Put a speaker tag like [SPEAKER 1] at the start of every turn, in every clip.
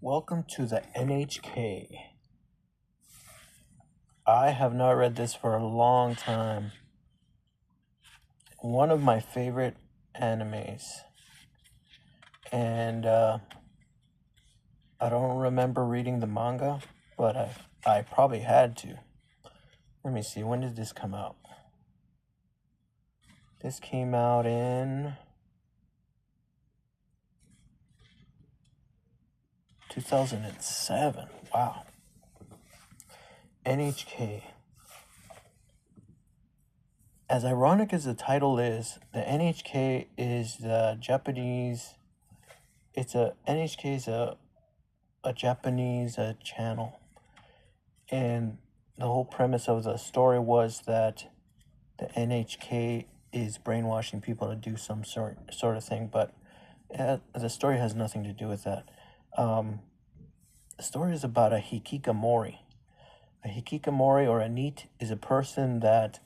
[SPEAKER 1] Welcome to the NHK. I have not read this for a long time. One of my favorite animes. And I don't remember reading the manga, but I probably had to. Let me see, when did this come out? This came out in 2007. Wow. NHK. As ironic as the title is, the NHK is the Japanese. NHK is a Japanese channel, and the whole premise of the story was that the NHK is brainwashing people to do some sort of thing, but the story has nothing to do with that. The story is about a hikikomori. A hikikomori or a NEET is a person that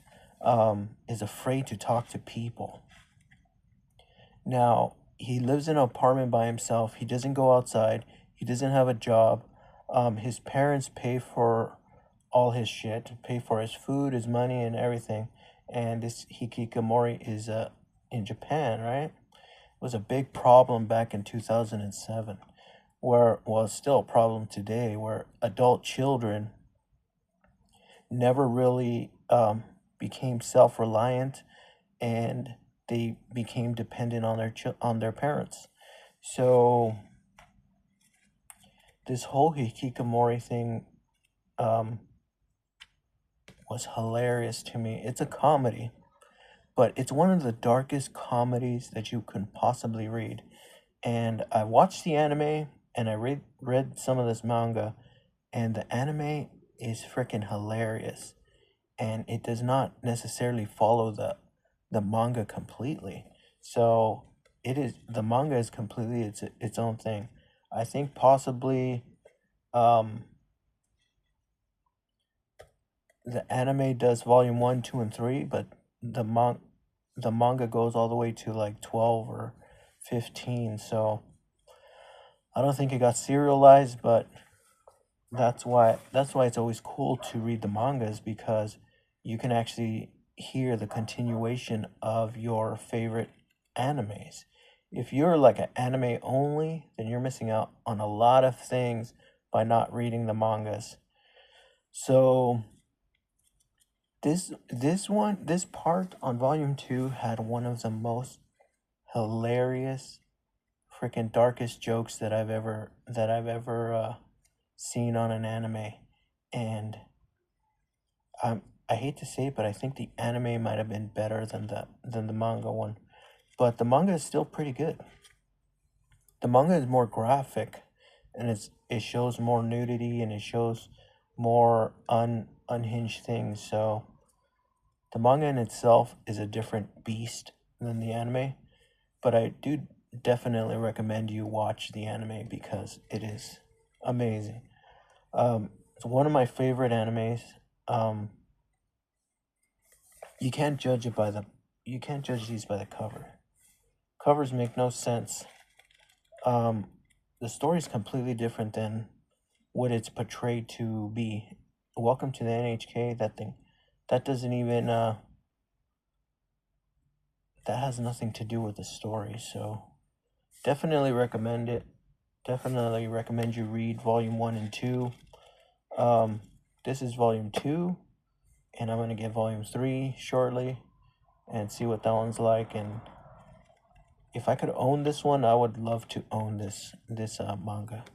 [SPEAKER 1] is afraid to talk to people. Now, he lives in an apartment by himself. He doesn't go outside. He doesn't have a job. His parents pay for all his shit, pay for his food, his money, and everything. And this hikikomori is in Japan, right? It was a big problem back in 2007, where, well, it's still a problem today, where adult children never really became self-reliant, and they became dependent on their parents. So this whole hikikomori thing was hilarious to me. It's a comedy, but it's one of the darkest comedies that you can possibly read. And I watched the anime, and I read some of this manga, and the anime is freaking hilarious. And it does not necessarily follow the manga completely. So the manga is completely its own thing. I think possibly the anime does volume 1, 2, and 3, but the manga goes all the way to like 12 or 15. So I don't think it got serialized, but that's why it's always cool to read the mangas, because you can actually hear the continuation of your favorite animes. If you're like an anime only, then you're missing out on a lot of things by not reading the mangas. So this part on volume 2 had one of the most hilarious, freaking darkest jokes that I've ever seen on an anime. And I hate to say it, but I think the anime might have been better than the manga one. But the manga is still pretty good. The manga is more graphic, and it shows more nudity, and it shows more unhinged things. So the manga in itself is a different beast than the anime. But I do definitely recommend you watch the anime, because it is amazing. It's one of my favorite animes. You can't judge these by the cover. Covers make no sense. The story is completely different than what it's portrayed to be. Welcome to the NHK. That doesn't even that has nothing to do with the story. So definitely recommend it. Definitely recommend you read volume 1 and 2. This is volume 2, and I'm gonna get volume 3 shortly and see what that one's like. And if I could own this one, I would love to own this manga.